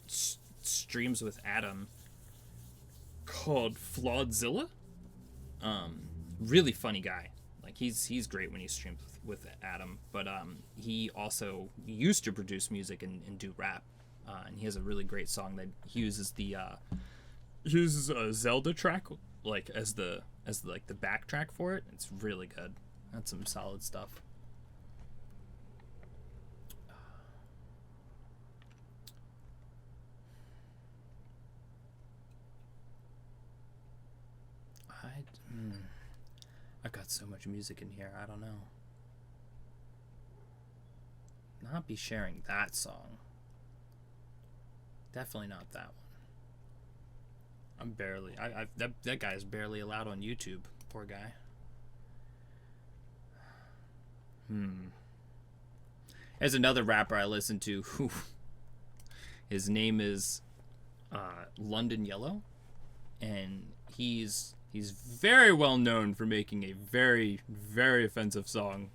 streams with Adam called Flawedzilla. Really funny guy. Like he's great when he streams with Adam, but he also used to produce music and do rap, and he has a really great song that he uses a Zelda track like as the backtrack for it. It's really good. That's some solid stuff. I've got so much music in here, I don't know. Not be sharing that song. Definitely not that one. That guy is barely allowed on YouTube. Poor guy. There's another rapper I listen to who his name is London Yellow, and he's very well known for making a very, very offensive song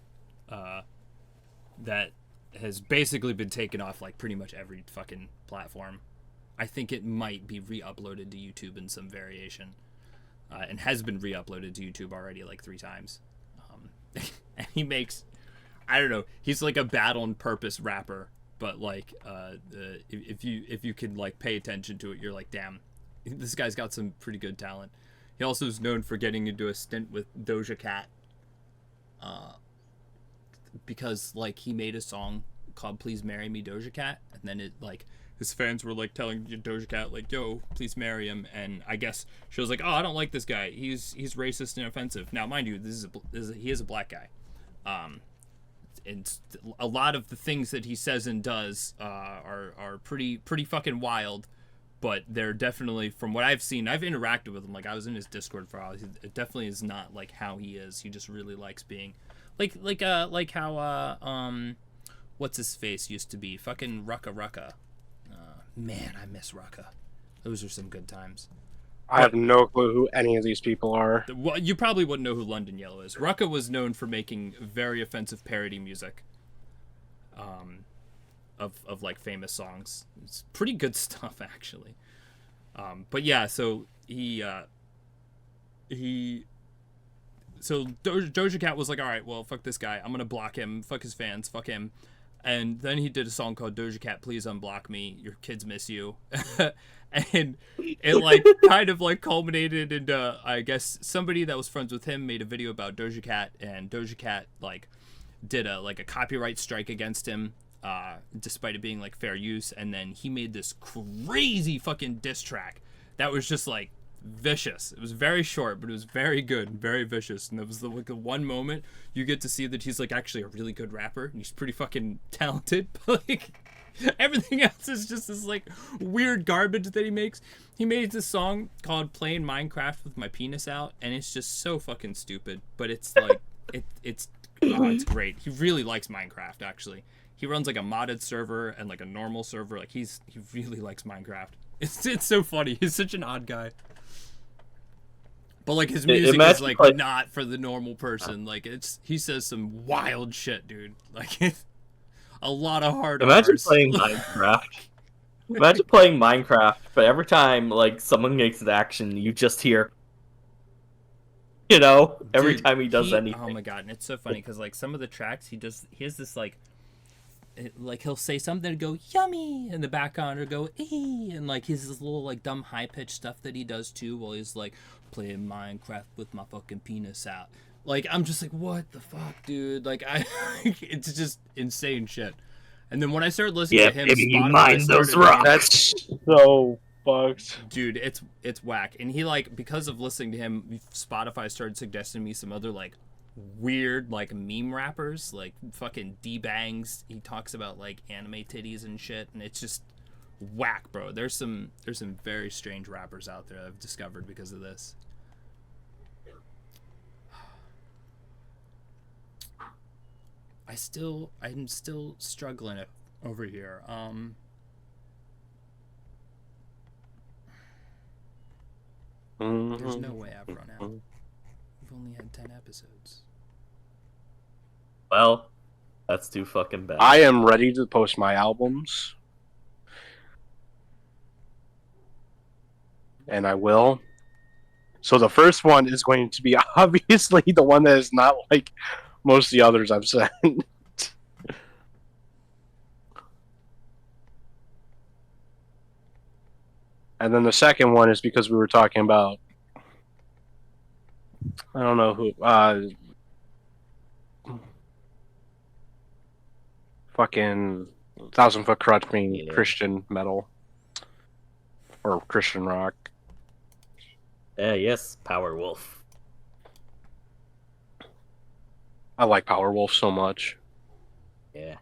that has basically been taken off like pretty much every fucking platform. I think it might be re-uploaded to YouTube in some variation, and has been re-uploaded to YouTube already like 3 times. And he makes, I don't know, he's like a battle and purpose rapper, but like if you could like pay attention to it, you're like, damn, this guy's got some pretty good talent. He also is known for getting into a stint with Doja Cat, because like he made a song called "Please Marry Me, Doja Cat," and then it like his fans were like telling Doja Cat like, "Yo, please marry him," and I guess she was like, "Oh, I don't like this guy. He's racist and offensive." Now, mind you, he is a black guy, and a lot of the things that he says and does are pretty fucking wild. but they're definitely, from what I've seen, I've interacted with him. Like I was in his Discord for a while. It definitely is not like how he is. He just really likes being, like how what's his face used to be, fucking Rucka Rucka. Man, I miss Rucka. Those are some good times. I have no clue who any of these people are. Well, you probably wouldn't know who London Yellow is. Rucka was known for making very offensive parody music. Of like famous songs. It's pretty good stuff actually. But yeah, so so Doja Cat was like, all right, well, fuck this guy. I'm gonna block him. Fuck his fans. Fuck him. And then he did a song called Doja Cat, Please Unblock Me. Your kids miss you. And it like kind of like culminated into, I guess, somebody that was friends with him made a video about Doja Cat, and Doja Cat like did a copyright strike against him, despite it being like fair use. And then he made this crazy fucking diss track that was just like vicious. It was very short, but it was very good and very vicious. And it was the one moment you get to see that he's like actually a really good rapper and he's pretty fucking talented. But like everything else is just this like weird garbage that he makes. He made this song called Playing Minecraft with My Penis Out, and it's just so fucking stupid. But it's like it's great. He really likes Minecraft actually. He runs like a modded server and like a normal server. Like he really likes Minecraft. It's so funny. He's such an odd guy. But like his music is like not for the normal person. Like he says some wild shit, dude. Like a lot of hard. Imagine playing Minecraft. Imagine playing Minecraft, but every time like someone makes an action, you just hear, you know, every time he does anything. Oh my god, and it's so funny because like some of the tracks he has this like he'll say something to go yummy in the background or go ee, and like his little like dumb high pitched stuff that he does too while he's like playing Minecraft with my fucking penis out. Like I'm just like, what the fuck, dude? Like it's just insane shit. And then when I started listening to him, That's so fucked, dude. It's whack. And he like, because of listening to him, Spotify started suggesting me some other like weird like meme rappers, like fucking D-Bangs. He talks about like anime titties and shit, and it's just whack, bro. There's some very strange rappers out there I've discovered because of this. I'm still struggling over here. There's no way I've run out. We've only had 10 episodes. Well, that's too fucking bad. I am ready to post my albums. And I will. So the first one is going to be obviously the one that is not like most of the others I've sent. And then the second one is because we were talking about, I don't know who, fucking 1,000 Foot Krutch being Christian metal or Christian rock. Yes, Powerwolf. I like Powerwolf so much. Yeah.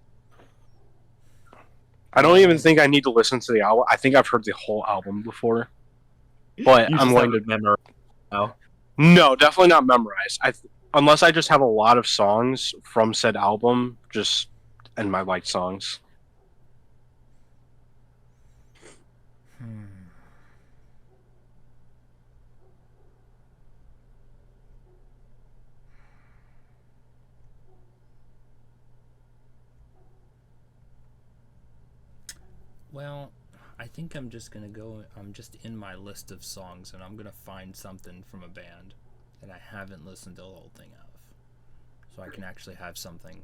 I don't even think I need to listen to the album. I think I've heard the whole album before, but I'm going to memorize. No, definitely not memorize. Unless I just have a lot of songs from said album, just and my liked songs. Well, I think I'm just gonna go. I'm just in my list of songs, and I'm gonna find something from a band that I haven't listened to the whole thing of, so I can actually have something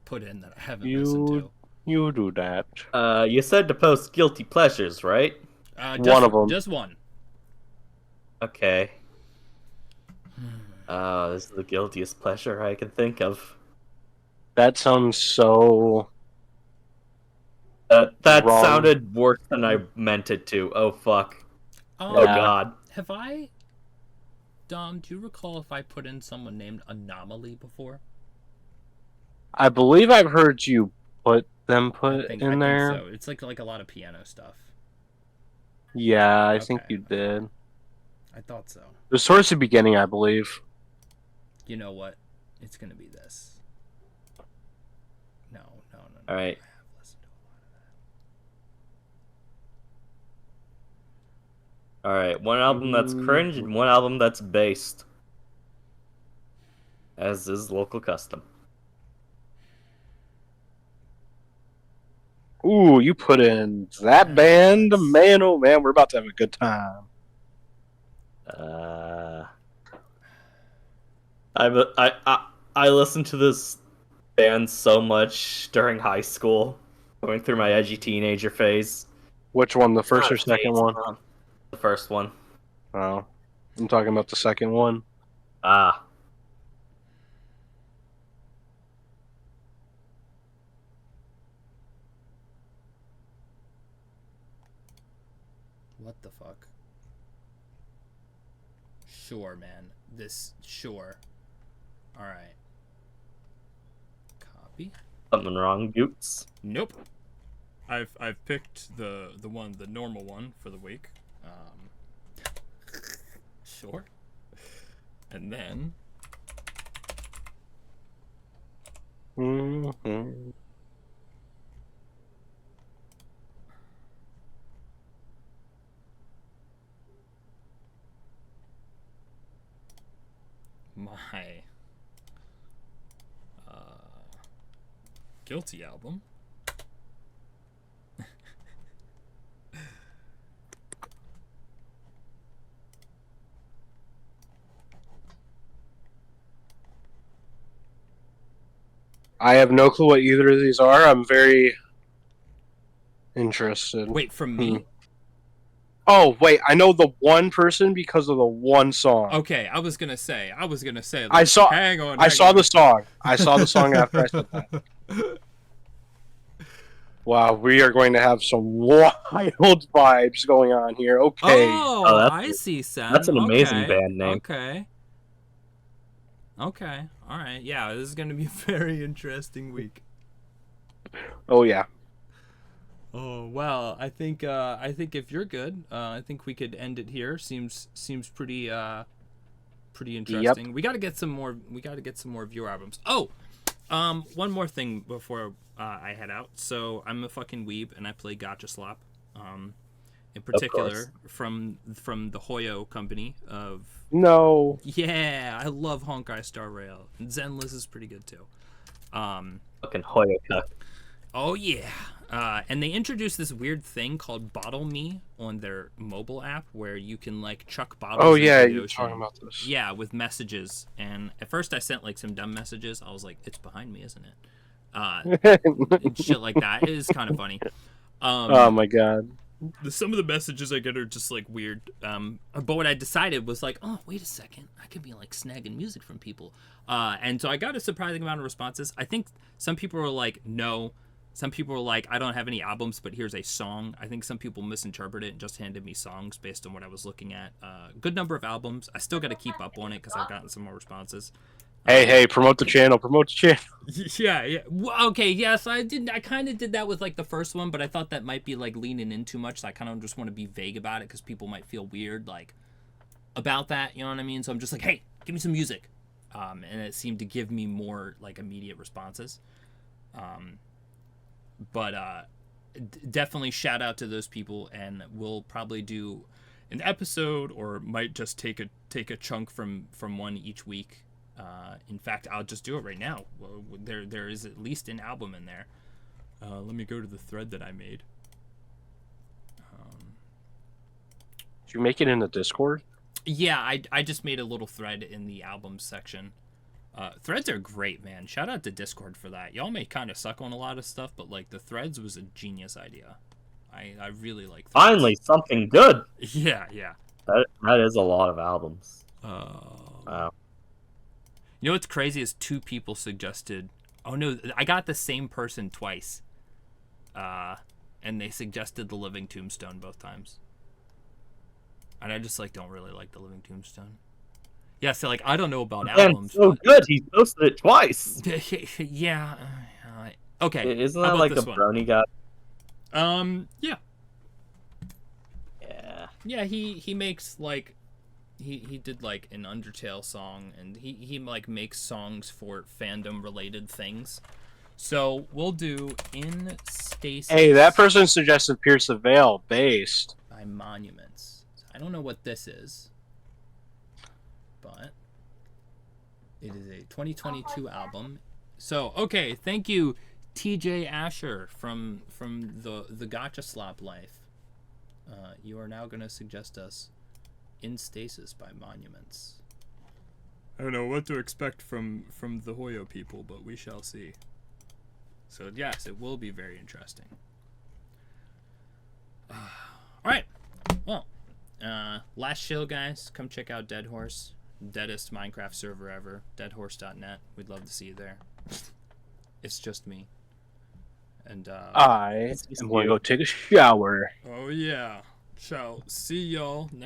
put in that I haven't listened to. You do that. You said to post guilty pleasures, right? One of them. Just one. Okay. This is the guiltiest pleasure I can think of. That sounds so... that wrong. sounded worse than I meant it to. Oh, fuck. Oh, God. Have I... Dom, do you recall if I put in someone named Anomaly before? I believe I've heard you put I in there. think so. It's like a lot of piano stuff. Yeah, I think Okay. you did. I thought so. It was towards the beginning, I believe. You know what? It's gonna be this. No. All right. I have listened to a lot of that. All right. One album that's cringe and one album that's based, as is local custom. Ooh, you put in that band, man! Oh man, we're about to have a good time. I listened to this band so much during high school, going through my edgy teenager phase. Which one, the first Not or second phase, one? The first one. Oh, I'm talking about the second one. Ah. What the fuck? Sure, man. Sure. Alright. Copy. Something wrong, Goots? Nope. I've picked the normal one for the week. Sure. And then Mm-hmm. my Guilty album. I have no clue what either of these are. I'm very interested. Wait, from me? Oh, wait, I know the one person because of the one song. Okay, I was gonna say. Like, I saw. Hang on. I saw the song. I saw the song after I said that. Wow, we are going to have some wild vibes going on here. Okay. Oh, that's- I see, Sam. That's an amazing Okay, band name. Okay. Okay. All right. Yeah, this is gonna be a very interesting week. Oh yeah. Oh well, I think if you're good, I think we could end it here. Seems pretty interesting. We got to get some more. We got to get some more viewer albums. Oh, one more thing before I head out. So I'm a fucking weeb and I play Gotcha Slop. In particular from the Hoyo company of. No. Yeah, I love Honkai Star Rail. And Zenless is pretty good too. Fucking Hoyoka. Oh yeah. And they introduced this weird thing called Bottle Me on their mobile app where you can like chuck bottles Oh into yeah, the you're ocean. talking about this. Yeah, with messages. And at first I sent like some dumb messages. I was like, it's behind me, isn't it? And shit like that. It is kind of funny. Oh my god. Some of the messages I get are just like weird. But what I decided was like, oh, wait a second. I could be like snagging music from people. And so I got a surprising amount of responses. I think some people were like, no. Some people were like, I don't have any albums, but here's a song. I think some people misinterpreted it and just handed me songs based on what I was looking at. Good number of albums. I still got to keep up on it because I've gotten some more responses. Hey, promote the channel. Promote the channel. Yeah. Okay, yes, I did. I kind of did that with like the first one, but I thought that might be like leaning in too much. So I kind of just want to be vague about it because people might feel weird like about that. You know what I mean? So I'm just like, hey, give me some music, and it seemed to give me more like immediate responses. But definitely shout out to those people, and we'll probably do an episode or might just take a chunk from one each week. In fact, I'll just do it right now. There is at least an album in there. Let me go to the thread that I made. Did you make it in the Discord? Yeah, I just made a little thread in the albums section. Threads are great, man. Shout out to Discord for that. Y'all may kind of suck on a lot of stuff, but like the threads was a genius idea. I really like threads. Finally, something good. Yeah. That is a lot of albums. Wow. You know what's crazy is 2 people suggested. Oh no, I got the same person twice. And they suggested The Living Tombstone both times. And I just like don't really like The Living Tombstone. Yeah, so like I don't know about albums. So good, he posted it twice. Yeah. Okay. Isn't how that about like the this one? brony guy? Yeah. Yeah. Yeah, he makes like he did like an Undertale song, and he like makes songs for fandom related things. So we'll do In Stasis. Hey, that person suggested Pierce the Veil based. By Monuments. I don't know what this is, but it is a 2022 album. So okay, thank you, TJ Asher from the Gotcha Slop Life. You are now going to suggest us In Stasis by Monuments. I don't know what to expect from the Hoyo people, but we shall see. So yes, it will be very interesting. All right. Well, last show, guys. Come check out Dead Horse, deadest Minecraft server ever. Deadhorse.net. We'd love to see you there. It's just me. And I am going to go take a shower. oh yeah. Shall see y'all next